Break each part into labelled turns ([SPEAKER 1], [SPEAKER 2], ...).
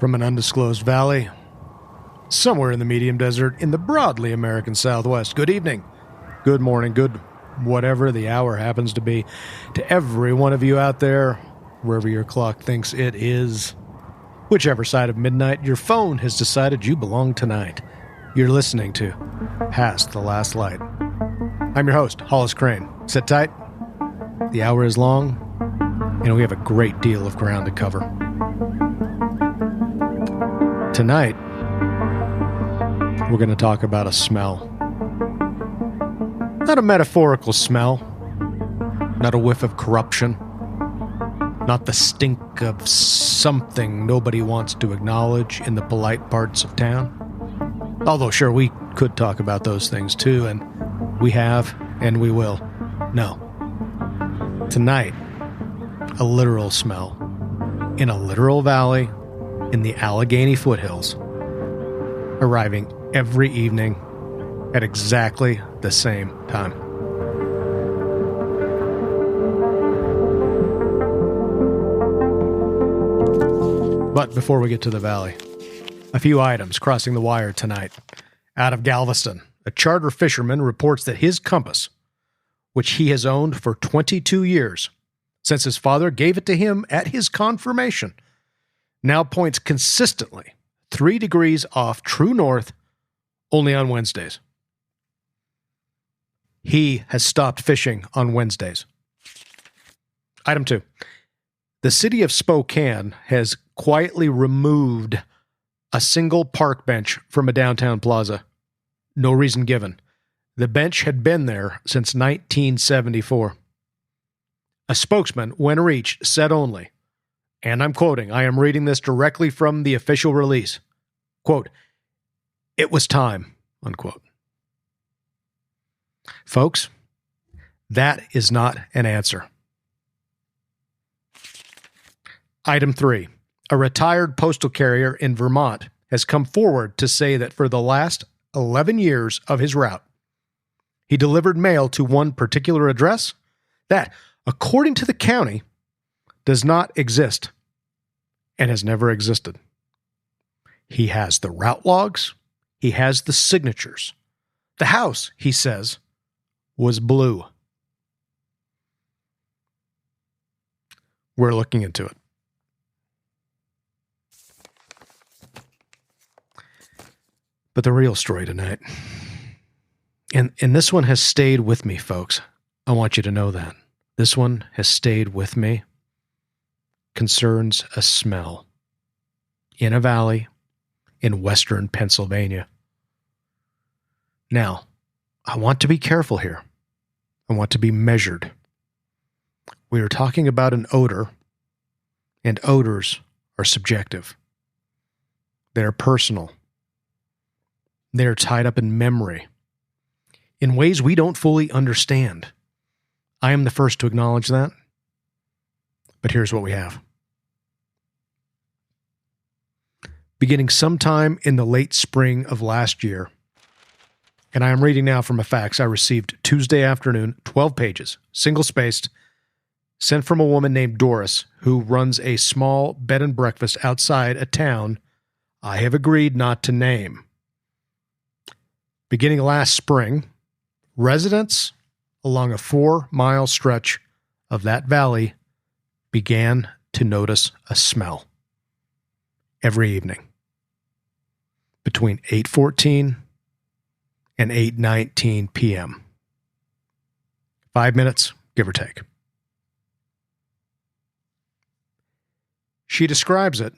[SPEAKER 1] From an undisclosed valley, somewhere in the medium desert, in the broadly American Southwest. Good evening, good morning, good whatever the hour happens to be, to every one of you out there, wherever your clock thinks it is. Whichever side of midnight your phone has decided you belong tonight. You're listening to Past the Last Light. I'm your host, Hollis Crane. Sit tight. The hour is long, and we have a great deal of ground to cover. Tonight, we're going to talk about a smell. Not a metaphorical smell, not a whiff of corruption, not the stink of something nobody wants to acknowledge in the polite parts of town. Although, sure, we could talk about those things too, and we have, and we will. No. Tonight, a literal smell in a literal valley in the Allegheny foothills, arriving every evening at exactly the same time. But before we get to the valley, a few items crossing the wire tonight. Out of Galveston, a charter fisherman reports that his compass, which he has owned for 22 years, since his father gave it to him at his confirmation, now points consistently 3 degrees off true north only on Wednesdays. He has stopped fishing on Wednesdays. Item 2. The city of Spokane has quietly removed a single park bench from a downtown plaza. No reason given. The bench had been there since 1974. A spokesman, when reached, said only, and I'm quoting, I am reading this directly from the official release, quote, "It was time," unquote. Folks, that is not an answer. Item 3. A retired postal carrier in Vermont has come forward to say that for the last 11 years of his route, he delivered mail to one particular address that, according to the county, does not exist and has never existed. He has the route logs. He has the signatures. The house, he says, was blue. We're looking into it. But the real story tonight, and this one has stayed with me, folks. I want you to know that. This one has stayed with me. Concerns a smell in a valley in western Pennsylvania. Now, I want to be careful here. I want to be measured. We are talking about an odor, and odors are subjective. They're personal. They're tied up in memory in ways we don't fully understand. I am the first to acknowledge that. But here's what we have. Beginning sometime in the late spring of last year, and I am reading now from a fax I received Tuesday afternoon, 12 pages, single-spaced, sent from a woman named Doris, who runs a small bed and breakfast outside a town I have agreed not to name. Beginning last spring, residents along a 4-mile stretch of that valley began to notice a smell every evening between 8:14 and 8:19 p.m. 5 minutes, give or take. She describes it,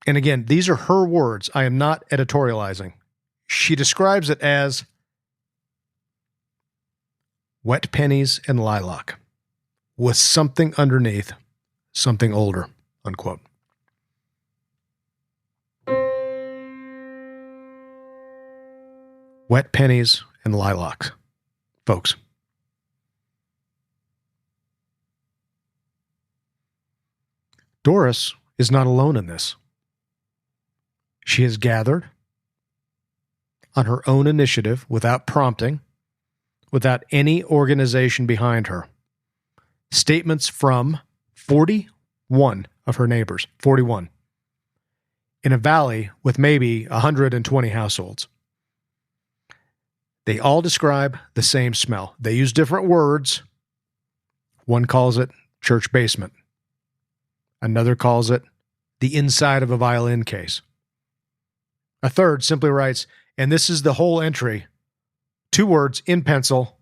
[SPEAKER 1] and again, these are her words. I am not editorializing. She describes it as wet pennies and lilac with something underneath, something older, unquote. Wet pennies and lilacs, folks. Doris is not alone in this. She has gathered, on her own initiative, without prompting, without any organization behind her, statements from 41 of her neighbors, 41, in a valley with maybe 120 households. They all describe the same smell. They use different words. One calls it church basement. Another calls it the inside of a violin case. A third simply writes, and this is the whole entry, 2 words in pencil,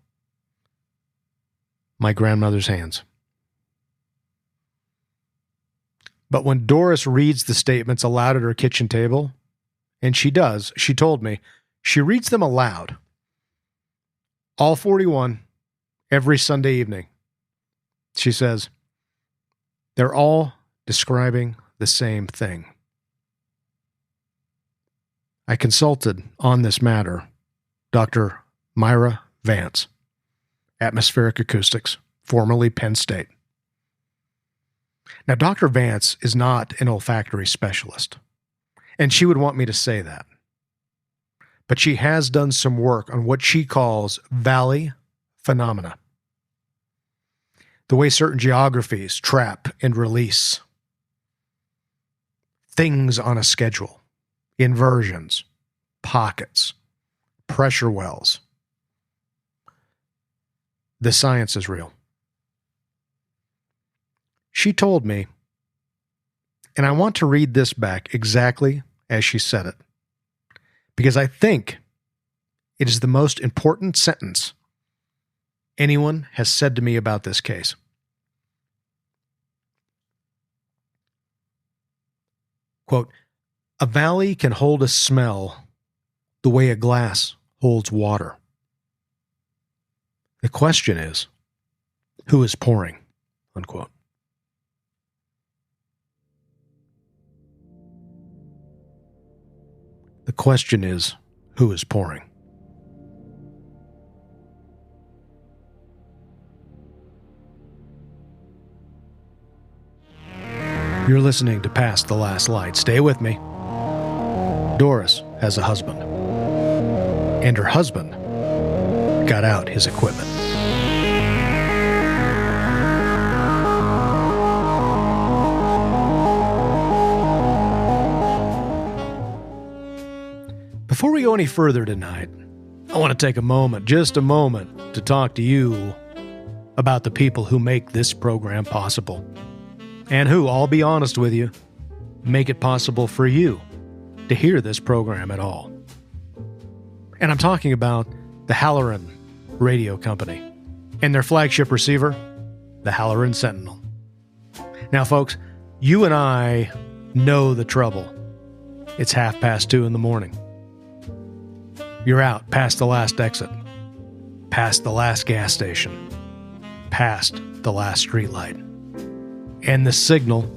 [SPEAKER 1] my grandmother's hands. But when Doris reads the statements aloud at her kitchen table, and she does, she told me, she reads them aloud. All 41, every Sunday evening. She says, they're all describing the same thing. I consulted on this matter Dr. Myra Vance, atmospheric acoustics, formerly Penn State. Now, Dr. Vance is not an olfactory specialist, and she would want me to say that. But she has done some work on what she calls valley phenomena. The way certain geographies trap and release things on a schedule, inversions, pockets, pressure wells. The science is real. She told me, and I want to read this back exactly as she said it, because I think it is the most important sentence anyone has said to me about this case. Quote, a valley can hold a smell the way a glass holds water. The question is, who is pouring? Unquote. The question is, who is pouring? You're listening to Past the Last Light. Stay with me. Doris has a husband, and her husband got out his equipment. Before we go any further tonight, I want to take a moment, just a moment, to talk to you about the people who make this program possible. And who, I'll be honest with you, make it possible for you to hear this program at all. And I'm talking about the Halloran Radio Company and their flagship receiver, the Halloran Sentinel. Now, folks, you and I know the trouble. It's 2:30 in the morning. You're out past the last exit, past the last gas station, past the last streetlight. And the signal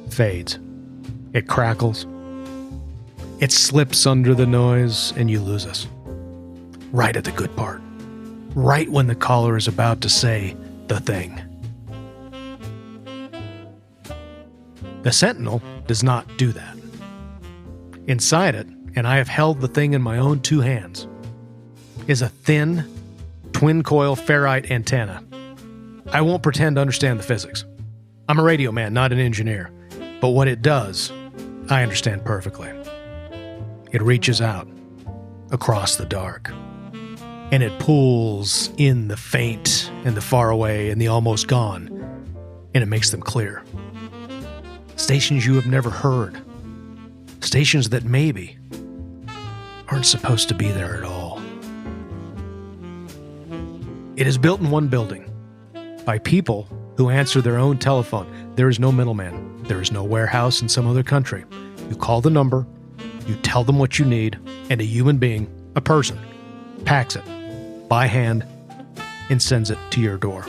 [SPEAKER 1] fades. It crackles. It slips under the noise, and you lose us. Right at the good part. Right when the caller is about to say the thing. The Sentinel does not do that. Inside it, and I have held the thing in my own 2 hands, is a thin, twin-coil ferrite antenna. I won't pretend to understand the physics. I'm a radio man, not an engineer. But what it does, I understand perfectly. It reaches out across the dark. And it pulls in the faint and the far away and the almost gone. And it makes them clear. Stations you have never heard. Stations that maybe aren't supposed to be there at all. It is built in one building by people who answer their own telephone. There is no middleman. There is no warehouse in some other country. You call the number, you tell them what you need, and a human being, a person, packs it by hand and sends it to your door.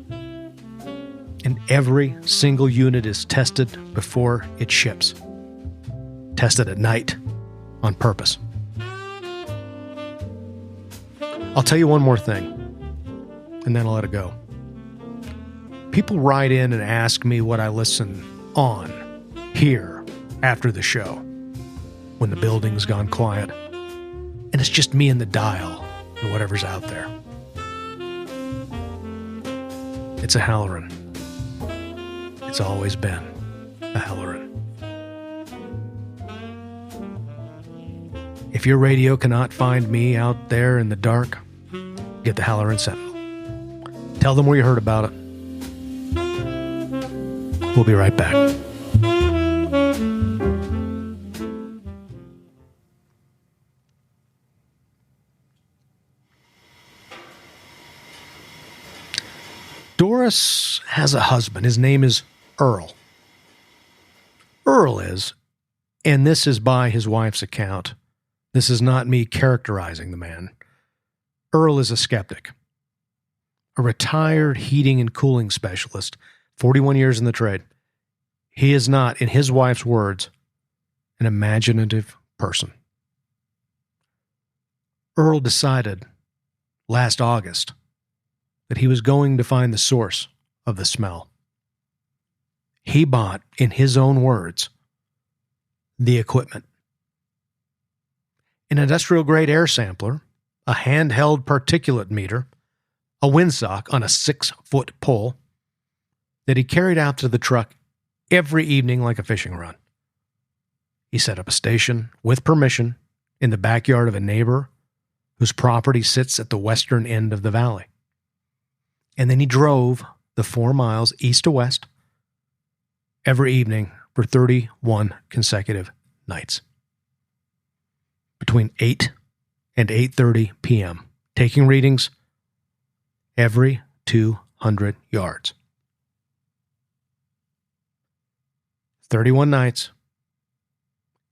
[SPEAKER 1] And every single unit is tested before it ships. Tested at night on purpose. I'll tell you one more thing, and then I'll let it go. People write in and ask me what I listen on here after the show when the building's gone quiet and it's just me and the dial and whatever's out there. It's a Halloran. It's always been a Halloran. your radio cannot find me out there in the dark, get the Halloran Sentinel. Tell them where you heard about it. We'll be right back. Doris has a husband. His name is Earl. Earl is, and this is by his wife's account. This is not me characterizing the man. Earl is a skeptic, a retired heating and cooling specialist, 41 years in the trade. He is not, in his wife's words, an imaginative person. Earl decided last August that he was going to find the source of the smell. He bought, in his own words, the equipment. An industrial-grade air sampler, a handheld particulate meter, a windsock on a 6-foot pole that he carried out to the truck every evening like a fishing rod. He set up a station, with permission, in the backyard of a neighbor whose property sits at the western end of the valley. And then he drove the 4 miles east to west every evening for 31 consecutive nights. Between 8 and 8:30 p.m., taking readings every 200 yards. 31 nights,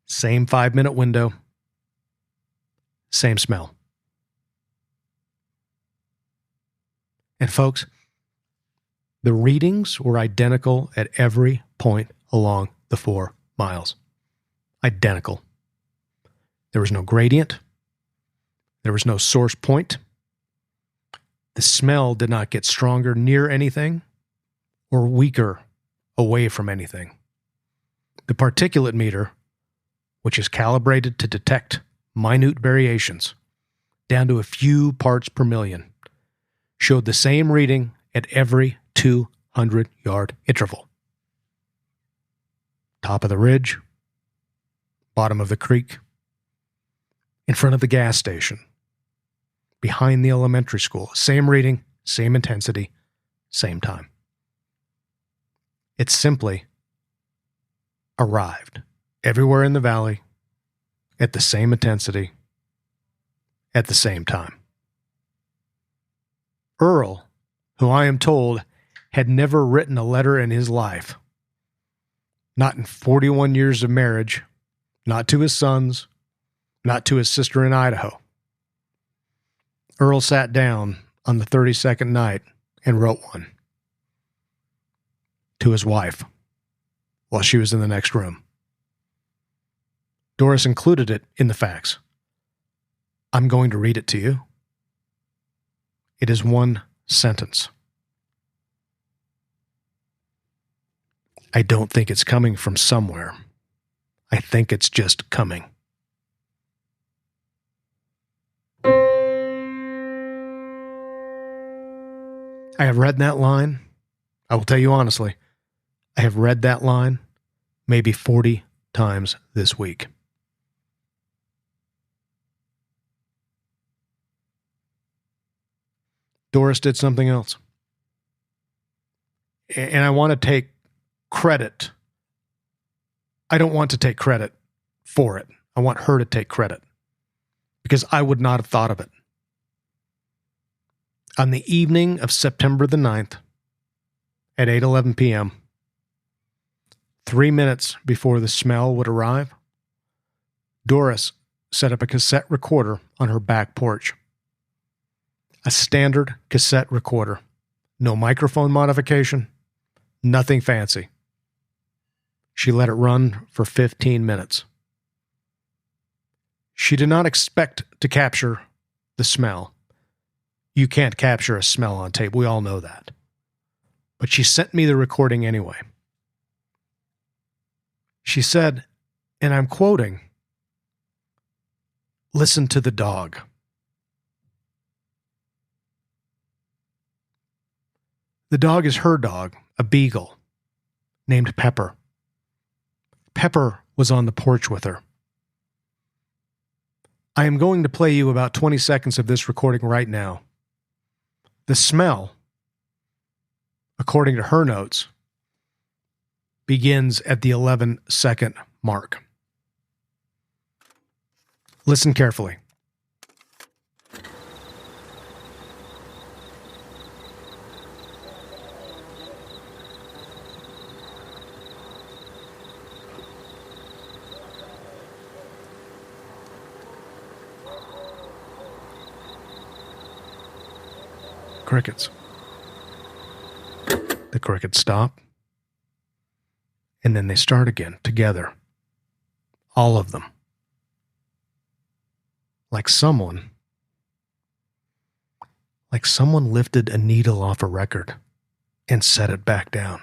[SPEAKER 1] same 5-minute window, same smell. And folks, the readings were identical at every point along the 4 miles. Identical. There was no gradient. There was no source point. The smell did not get stronger near anything or weaker away from anything. The particulate meter, which is calibrated to detect minute variations down to a few parts per million, showed the same reading at every 200-yard interval. Top of the ridge, bottom of the creek, in front of the gas station, behind the elementary school. Same reading, same intensity, same time. It simply arrived everywhere in the valley at the same intensity, at the same time. Earl, who I am told had never written a letter in his life, not in 41 years of marriage, not to his sons, not to his sister in Idaho. Earl sat down on the 32nd night and wrote one to his wife while she was in the next room. Doris included it in the facts. I'm going to read it to you. It is one sentence. I don't think it's coming from somewhere. I think it's just coming. I have read that line. I will tell you honestly, I have read that line maybe 40 times this week. Doris did something else. And I want to take credit. I don't want to take credit for it. I want her to take credit because I would not have thought of it. On the evening of September the 9th at 8:11 p.m., 3 minutes before the smell would arrive, Doris set up a cassette recorder on her back porch. A standard cassette recorder. No microphone modification. Nothing fancy. She let it run for 15 minutes. She did not expect to capture the smell. You can't capture a smell on tape. We all know that. But she sent me the recording anyway. She said, and I'm quoting, "Listen to the dog." The dog is her dog, a beagle, named Pepper. Pepper was on the porch with her. I am going to play you about 20 seconds of this recording right now. The smell, according to her notes, begins at the 11-second mark. Listen carefully. Crickets. The crickets stop, and then they start again, together. All of them. Like someone lifted a needle off a record and set it back down.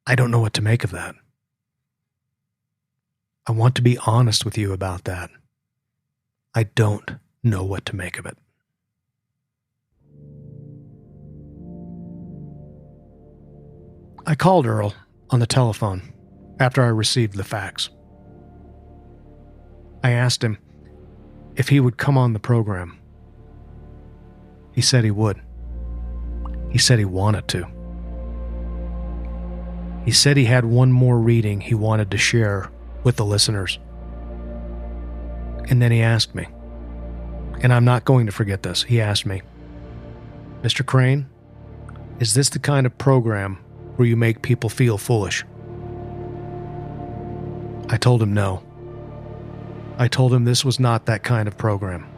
[SPEAKER 1] I don't know what to make of that. I want to be honest with you about that. I don't know what to make of it. I called Earl on the telephone after I received the fax. I asked him if he would come on the program. He said he would. He said he wanted to. He said he had one more reading he wanted to share with the listeners. And then he asked me, and I'm not going to forget this, he asked me, Mr. Crane, is this the kind of program where you make people feel foolish? I told him no. I told him this was not that kind of program.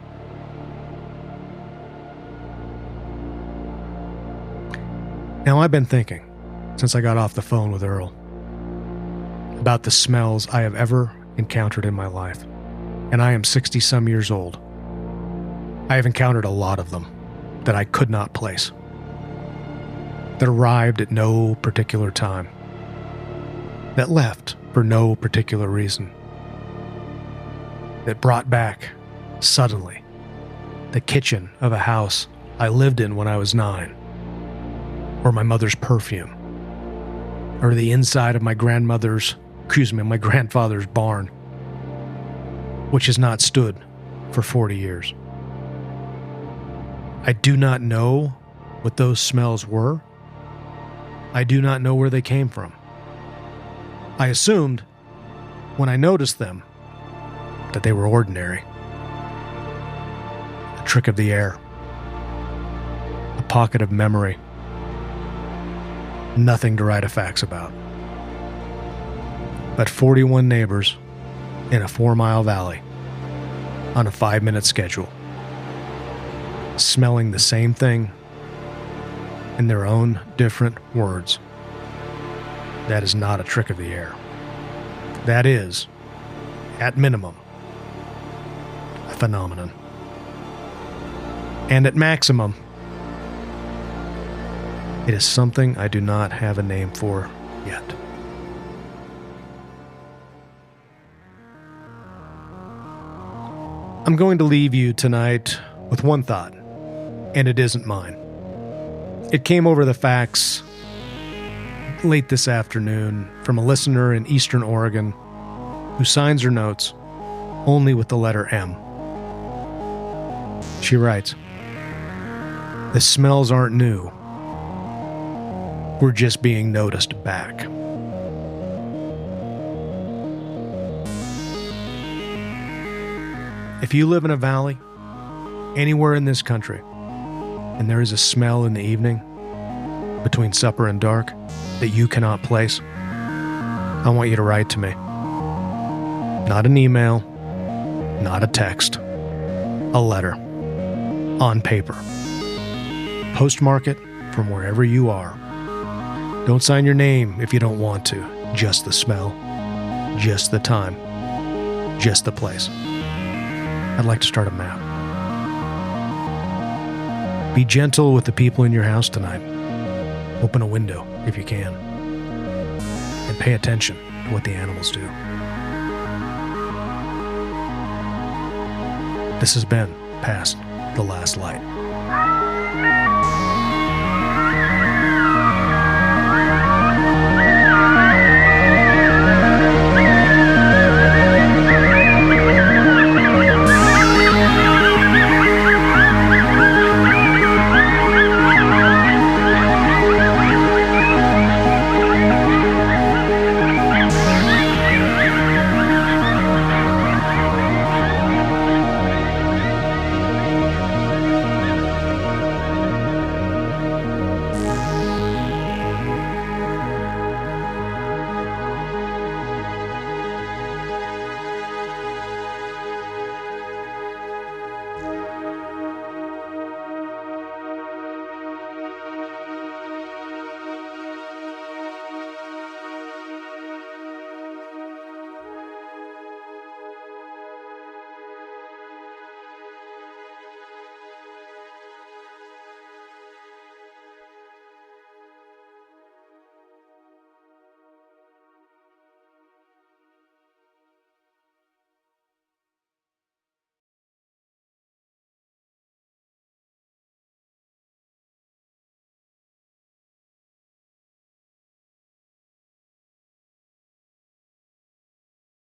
[SPEAKER 1] Now I've been thinking, since I got off the phone with Earl, about the smells I have ever encountered in my life. And I am 60-some years old. I have encountered a lot of them that I could not place, that arrived at no particular time, that left for no particular reason, that brought back, suddenly, the kitchen of a house I lived in when I was 9, or my mother's perfume, or the inside of my grandfather's barn, which has not stood for 40 years. I do not know what those smells were. I do not know where they came from. I assumed, when I noticed them, that they were ordinary. A trick of the air. A pocket of memory. Nothing to write a fax about. But 41 neighbors in a 4-mile valley on a 5-minute schedule, smelling the same thing in their own different words. That is not a trick of the air. That is, at minimum, a phenomenon. And at maximum, it is something I do not have a name for yet. I'm going to leave you tonight with one thought, and it isn't mine. It came over the fax late this afternoon from a listener in Eastern Oregon who signs her notes only with the letter M. She writes, "The smells aren't new. We're just being noticed back." If you live in a valley, anywhere in this country, and there is a smell in the evening, between supper and dark, that you cannot place, I want you to write to me. Not an email, not a text, a letter, on paper. Postmark it from wherever you are. Don't sign your name if you don't want to, just the smell, just the time, just the place. I'd like to start a map. Be gentle with the people in your house tonight. Open a window if you can. And pay attention to what the animals do. This has been Past the Last Light.